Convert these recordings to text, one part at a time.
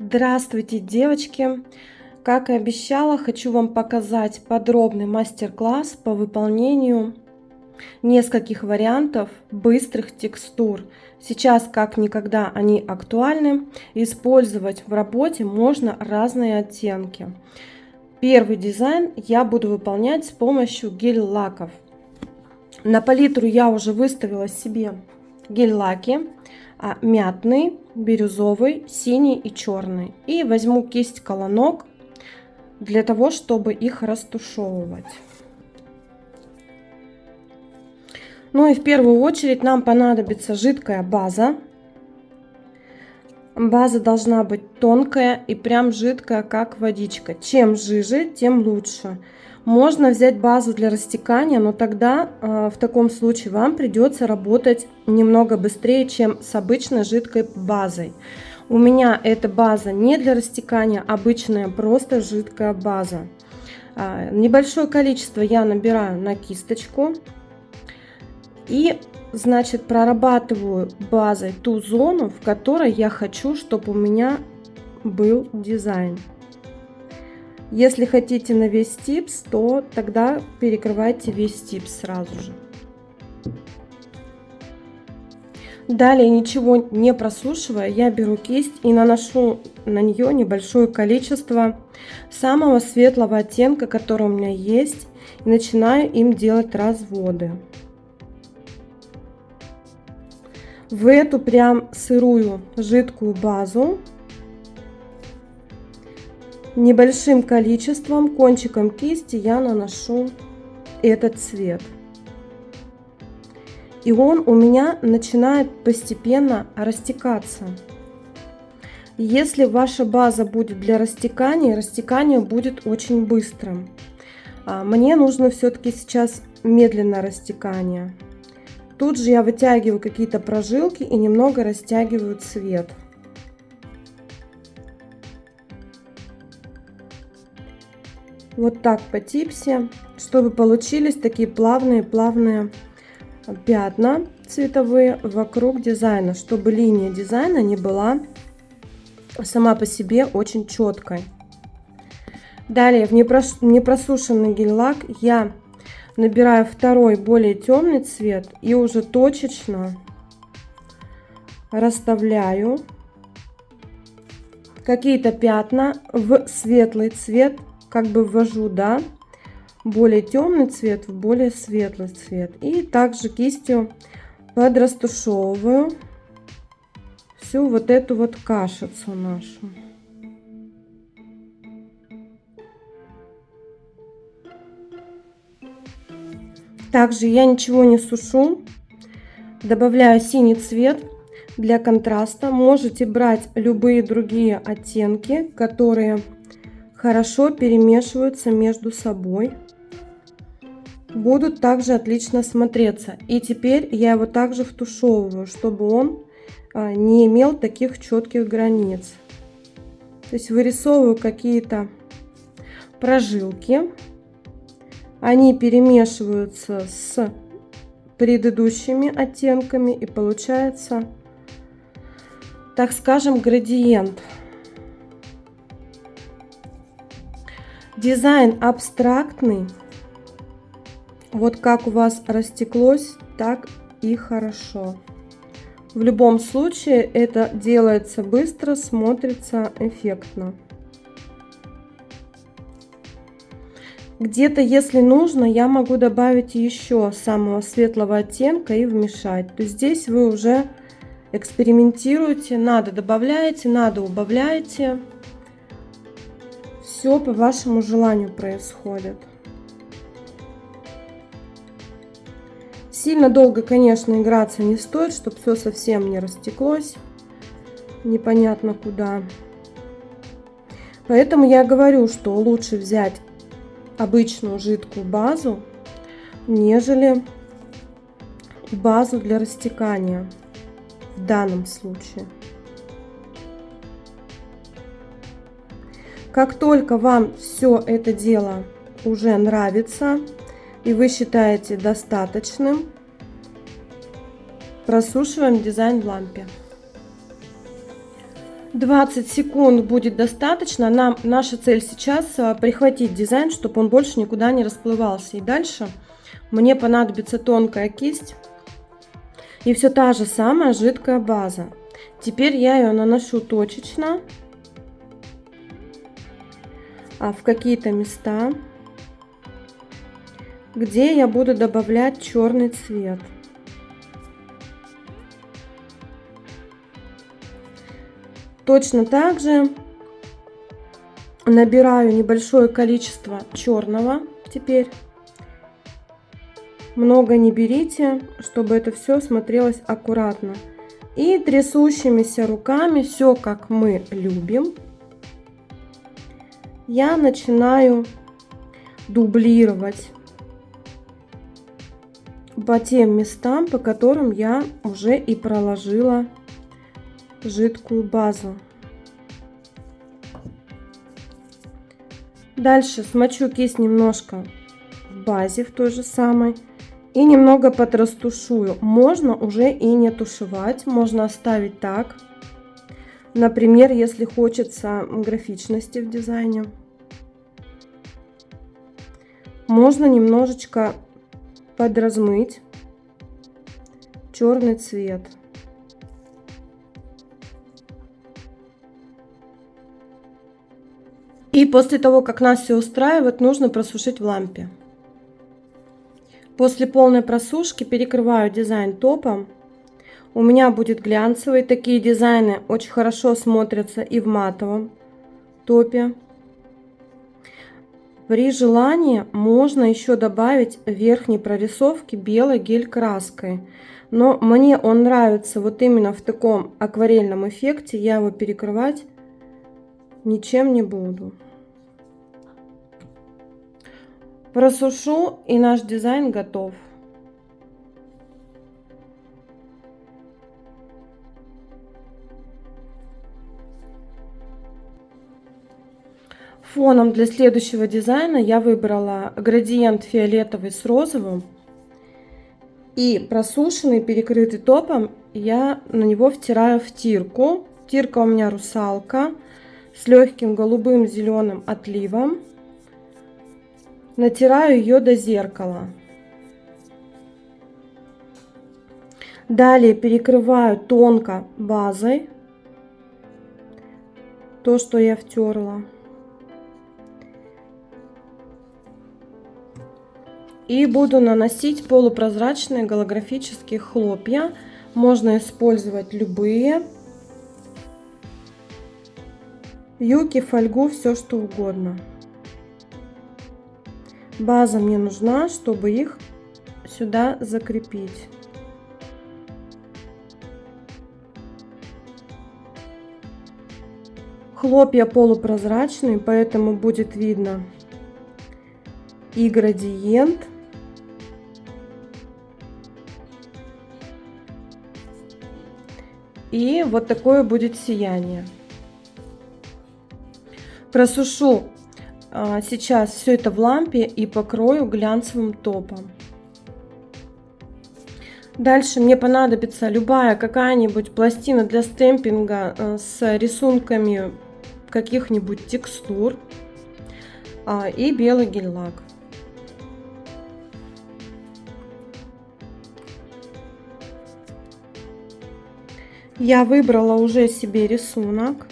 Здравствуйте, девочки! Как и обещала, хочу вам показать подробный мастер-класс по выполнению нескольких вариантов быстрых текстур. Сейчас как никогда они актуальны. Использовать в работе можно разные оттенки. Первый дизайн я буду выполнять с помощью гель-лаков. На палитру я уже выставила себе гель-лаки. Мятный, бирюзовый, синий и черный. И возьму кисть колонок для того, чтобы их растушевывать. Ну и в первую очередь нам понадобится жидкая база. База должна быть тонкая и прям жидкая, как водичка. Чем жиже, тем лучше. Можно взять базу для растекания, но тогда в таком случае вам придется работать немного быстрее, чем с обычной жидкой базой. У меня эта база не для растекания, обычная просто жидкая база. Небольшое количество я набираю на кисточку и, значит, прорабатываю базой ту зону, в которой я хочу, чтобы у меня был дизайн. Если хотите на весь типс, то тогда перекрывайте весь типс сразу же. Далее, ничего не просушивая, я беру кисть и наношу на нее небольшое количество самого светлого оттенка, который у меня есть, и начинаю им делать разводы. В эту прям сырую жидкую базу небольшим количеством кончиком кисти я наношу этот цвет. И он у меня начинает постепенно растекаться. Если ваша база будет для растекания, растекание будет очень быстрым. Мне нужно все-таки сейчас медленное растекание. Тут же я вытягиваю какие-то прожилки и немного растягиваю цвет. Вот так по типсе, чтобы получились такие плавные пятна цветовые вокруг дизайна, чтобы линия дизайна не была сама по себе очень четкой. Далее в непросушенный гель-лак я набираю второй более темный цвет и уже точечно расставляю какие-то пятна в светлый цвет. Как бы ввожу, да, более темный цвет в более светлый цвет. И также кистью подрастушевываю всю вот эту вот кашицу нашу. Также я ничего не сушу. Добавляю синий цвет для контраста. Можете брать любые другие оттенки, которые хорошо перемешиваются между собой, будут также отлично смотреться. И теперь я его также втушевываю, чтобы он не имел таких четких границ. То есть вырисовываю какие-то прожилки, они перемешиваются с предыдущими оттенками и получается, так скажем, градиент. Дизайн абстрактный. Вот как у вас растеклось, так и хорошо. В любом случае это делается быстро, смотрится эффектно. Где-то, если нужно, я могу добавить еще самого светлого оттенка и вмешать. То есть здесь вы уже экспериментируете. Надо добавляете, надо убавляете. Все по вашему желанию происходит. Сильно долго, конечно, играться не стоит, чтобы все совсем не растеклось непонятно куда. Поэтому я говорю, что лучше взять обычную жидкую базу, нежели базу для растекания в данном случае. Как только вам все это дело уже нравится и вы считаете достаточным, просушиваем дизайн в лампе. 20 секунд будет достаточно. Наша цель сейчас прихватить дизайн, чтобы он больше никуда не расплывался. И дальше мне понадобится тонкая кисть и все та же самая жидкая база. Теперь я ее наношу точечно в какие-то места, где я буду добавлять черный цвет. Точно так же набираю небольшое количество черного теперь. Много не берите, чтобы это все смотрелось аккуратно. И трясущимися руками, все как мы любим, я начинаю дублировать по тем местам, по которым я уже и проложила жидкую базу. Дальше смочу кисть немножко в базе, в той же самой, и немного подрастушую. Можно уже и не тушевать, можно оставить так. Например, если хочется графичности в дизайне, можно немножечко подразмыть черный цвет. И после того, как нас все устраивает, нужно просушить в лампе. После полной просушки перекрываю дизайн топом. У меня будет глянцевый. Такие дизайны очень хорошо смотрятся и в матовом топе. При желании можно еще добавить в верхней прорисовке белой гель-краской. Но мне он нравится вот именно в таком акварельном эффекте. Я его перекрывать ничем не буду. Просушу, и наш дизайн готов. Фоном для следующего дизайна я выбрала градиент фиолетовый с розовым. И просушенный, перекрытый топом, я на него втираю втирку. Втирка у меня русалка с легким голубым зеленым отливом. Натираю ее до зеркала. Далее перекрываю тонко базой то, что я втерла. И буду наносить полупрозрачные голографические хлопья. Можно использовать любые. Юки, фольгу, все что угодно. База мне нужна, чтобы их сюда закрепить. Хлопья полупрозрачные, поэтому будет видно и градиент, и вот такое будет сияние. Просушу сейчас все это в лампе и покрою глянцевым топом. Дальше мне понадобится любая какая-нибудь пластина для стемпинга с рисунками каких-нибудь текстур и белый гель-лак. Я выбрала уже себе рисунок.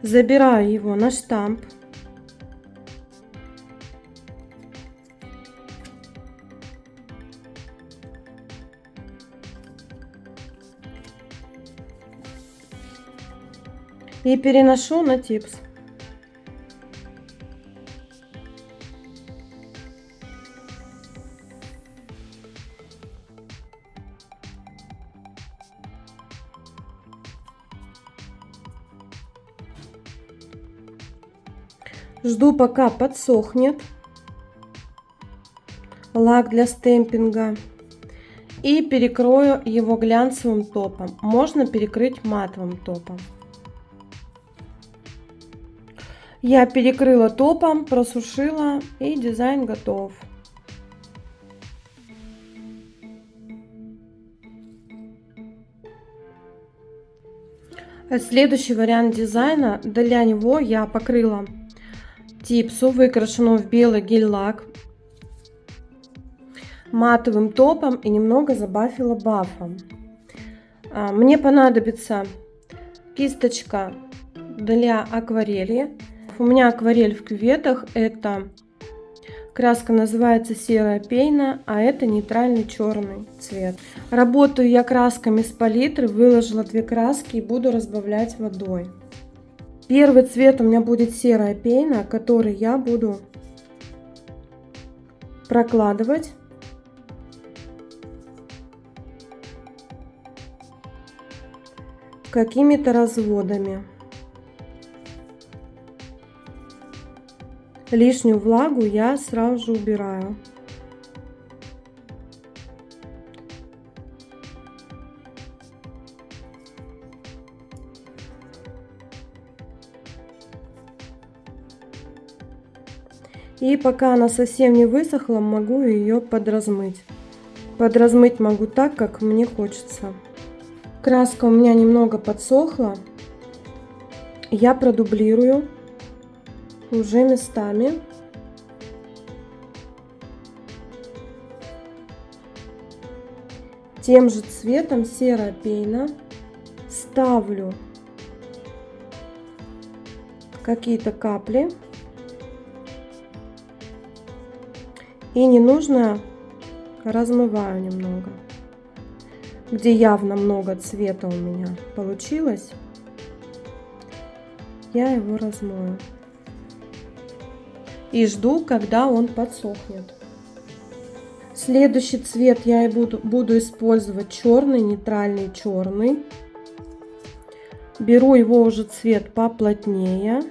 Забираю его на штамп. И переношу на типс. Жду, пока подсохнет лак для стемпинга, и перекрою его глянцевым топом. Можно перекрыть матовым топом. Я перекрыла топом, просушила, и дизайн готов. Следующий вариант дизайна. Для него я покрыла типсу, выкрашенную в белый гель-лак, матовым топом и немного забафила бафом. Мне понадобится кисточка для акварели. У меня акварель в кюветах. Это краска называется серая пейна, а это нейтральный черный цвет. Работаю я красками с палитры, выложила 2 краски и буду разбавлять водой. Первый цвет у меня будет серая пейна, который я буду прокладывать какими-то разводами. Лишнюю влагу я сразу же убираю. И пока она совсем не высохла, могу ее подразмыть. Подразмыть могу так, как мне хочется. Краска у меня немного подсохла. Я продублирую уже местами. Тем же цветом серая пейна ставлю какие-то капли. И ненужное размываю немного. Где явно много цвета у меня получилось, я его размою. И жду, когда он подсохнет. Следующий цвет я и буду использовать черный, нейтральный черный. Беру его уже цвет поплотнее.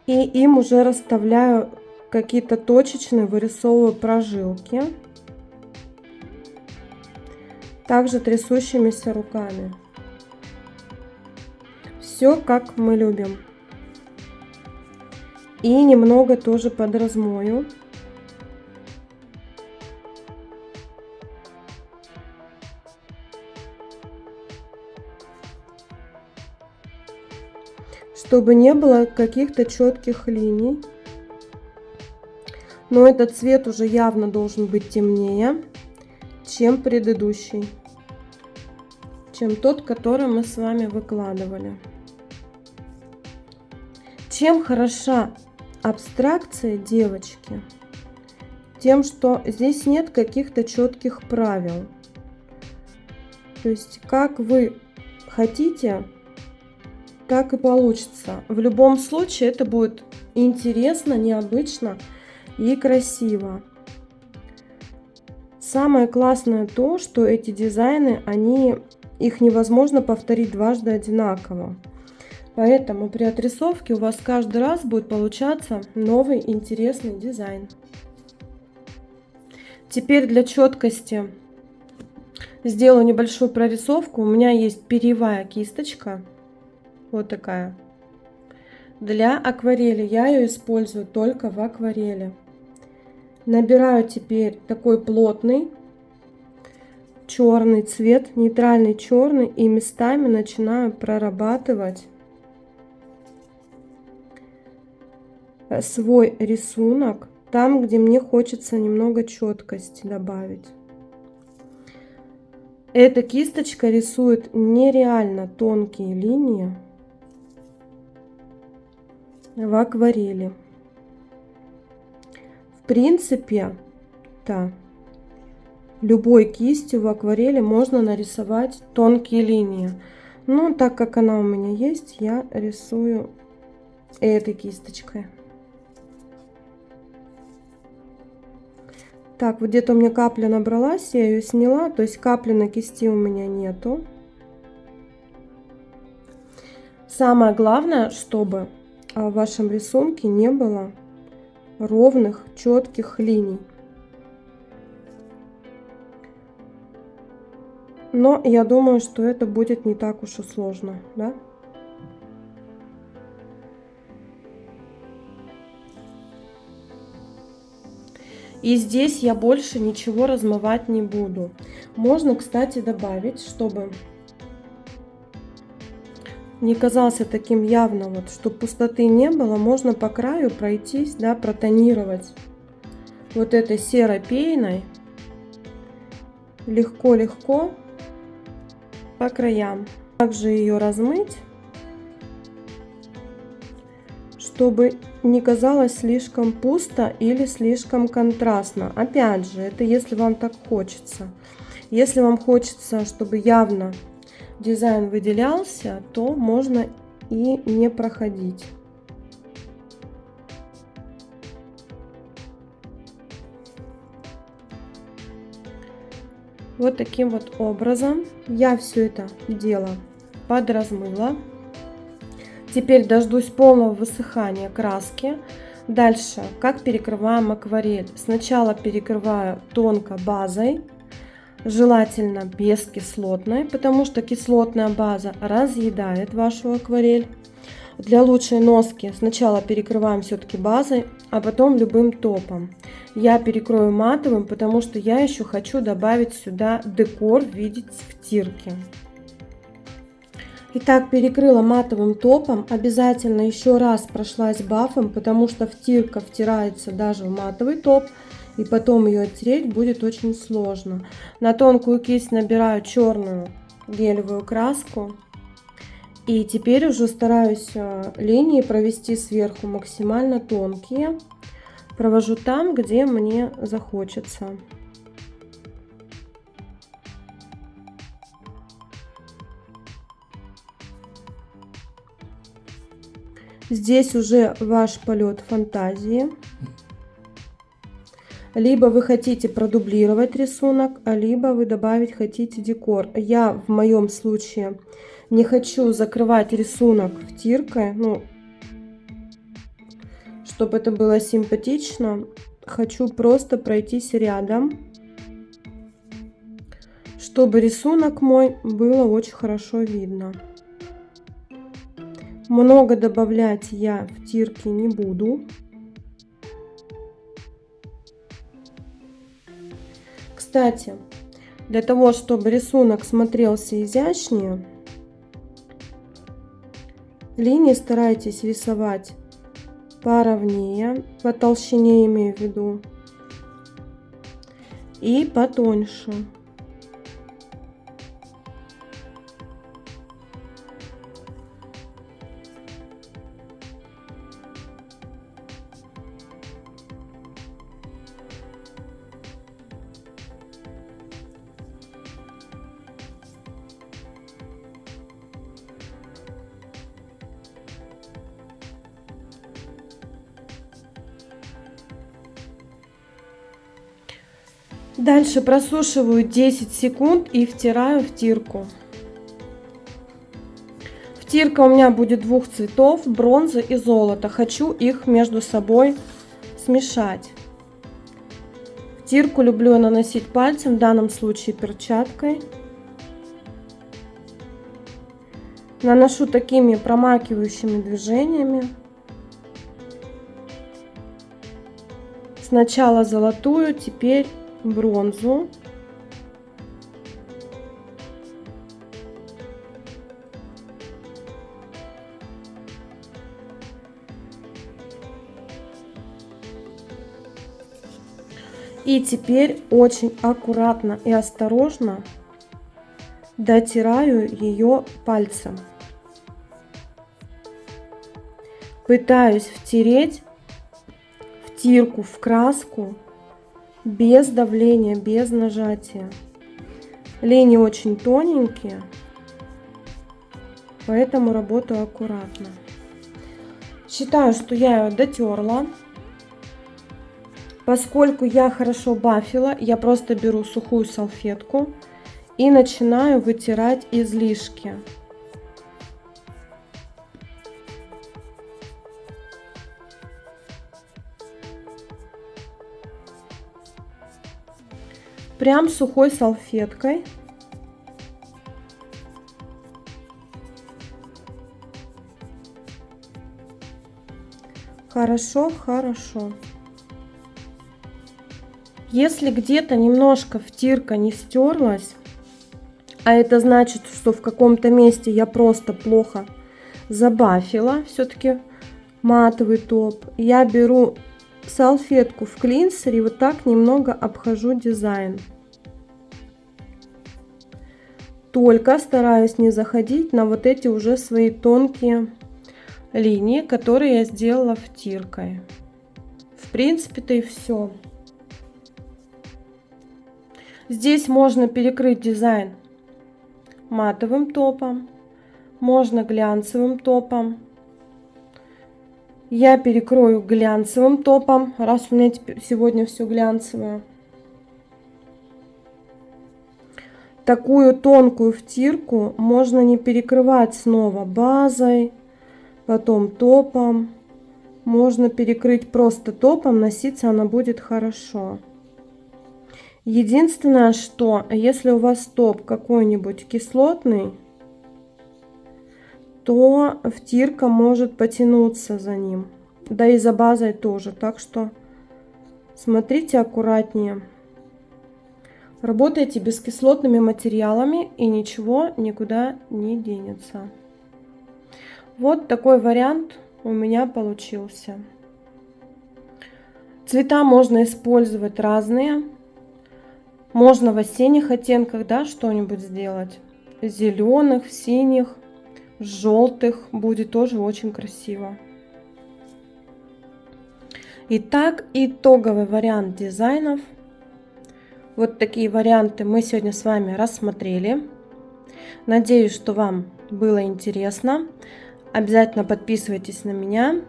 И им уже расставляю какие-то точечные, вырисовываю прожилки. Также трясущимися руками. Все как мы любим. И немного тоже подразмою. Чтобы не было каких-то четких линий. Но этот цвет уже явно должен быть темнее, чем предыдущий. Чем тот, который мы с вами выкладывали. Чем хороша абстракция, девочки? Тем, что здесь нет каких-то четких правил. То есть, как вы хотите, так и получится. В любом случае, это будет интересно, необычно и красиво. Самое классное то, что эти дизайны, их невозможно повторить дважды одинаково. Поэтому при отрисовке у вас каждый раз будет получаться новый интересный дизайн. Теперь для четкости сделаю небольшую прорисовку. У меня есть перьевая кисточка. Вот такая. Для акварели. Я ее использую только в акварели. Набираю теперь такой плотный черный цвет, нейтральный черный, и местами начинаю прорабатывать свой рисунок там, где мне хочется немного четкости добавить. Эта кисточка рисует нереально тонкие линии в акварели. В принципе, любой кистью в акварели можно нарисовать тонкие линии. Но так как она у меня есть, я рисую этой кисточкой. Так, вот где-то у меня капля набралась, я ее сняла, то есть капли на кисти у меня нету. Самое главное, чтобы в вашем рисунке не было ровных, четких линий. Но я думаю, что это будет не так уж и сложно, да? И здесь я больше ничего размывать не буду. Можно, кстати, добавить, чтобы не казался таким явно, вот, чтобы пустоты не было, можно по краю пройтись, да, протонировать вот этой серой пеной легко-легко по краям. Также ее размыть, чтобы не казалось слишком пусто или слишком контрастно. Опять же, это если вам так хочется. Если вам хочется, чтобы явно дизайн выделялся, то можно и не проходить. Вот таким вот образом я все это дело подразмыла. Теперь дождусь полного высыхания краски. Дальше, как перекрываем акварель. Сначала перекрываю тонко базой, желательно бескислотной, потому что кислотная база разъедает вашу акварель. Для лучшей носки сначала перекрываем все-таки базой, а потом любым топом. Я перекрою матовым, потому что я еще хочу добавить сюда декор в виде втирки. Итак, перекрыла матовым топом. Обязательно еще раз прошлась бафом, потому что втирка втирается даже в матовый топ. И потом ее оттереть будет очень сложно. На тонкую кисть набираю черную гелевую краску. И теперь уже стараюсь линии провести сверху максимально тонкие. Провожу там, где мне захочется. Здесь уже ваш полет фантазии. Либо вы хотите продублировать рисунок, либо вы добавить хотите декор. Я в моем случае не хочу закрывать рисунок втиркой, ну, чтобы это было симпатично. Хочу просто пройтись рядом, чтобы рисунок мой было очень хорошо видно. Много добавлять я втирки не буду. Кстати, для того, чтобы рисунок смотрелся изящнее, линии старайтесь рисовать поровнее, по толщине имею в виду, и потоньше. Дальше просушиваю 10 секунд и втираю втирку. Втирка у меня будет двух цветов, бронзы и золота. Хочу их между собой смешать. Втирку люблю наносить пальцем, в данном случае перчаткой. Наношу такими промакивающими движениями. Сначала золотую, теперь бронзу. И теперь очень аккуратно и осторожно дотираю ее пальцем. Пытаюсь втереть втирку в краску без давления, без нажатия. Линии очень тоненькие, поэтому работаю аккуратно. Считаю, что я ее дотерла. Поскольку я хорошо бафила, я просто беру сухую салфетку и начинаю вытирать излишки. Прям сухой салфеткой. Хорошо, хорошо. Если где-то немножко втирка не стерлась, а это значит, что в каком-то месте я просто плохо забафила все-таки матовый топ. Я беру салфетку в клинсере и вот так немного обхожу дизайн. Только стараюсь не заходить на вот эти уже свои тонкие линии, которые я сделала втиркой. В принципе-то и все. Здесь можно перекрыть дизайн матовым топом, можно глянцевым топом. Я перекрою глянцевым топом, раз у меня сегодня все глянцевое. Такую тонкую втирку можно не перекрывать снова базой, потом топом. Можно перекрыть просто топом, носиться она будет хорошо. Единственное, что если у вас топ какой-нибудь кислотный, то втирка может потянуться за ним. Да и за базой тоже. Так что смотрите аккуратнее. Работайте бескислотными материалами, и ничего никуда не денется. Вот такой вариант у меня получился. Цвета можно использовать разные. Можно в осенних оттенках, да, что-нибудь сделать. Зеленых, синих, желтых. Будет тоже очень красиво. Итак, итоговый вариант дизайнов. Вот такие варианты мы сегодня с вами рассмотрели. Надеюсь, что вам было интересно. Обязательно подписывайтесь на меня.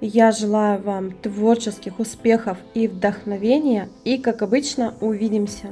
Я желаю вам творческих успехов и вдохновения. И, как обычно, увидимся.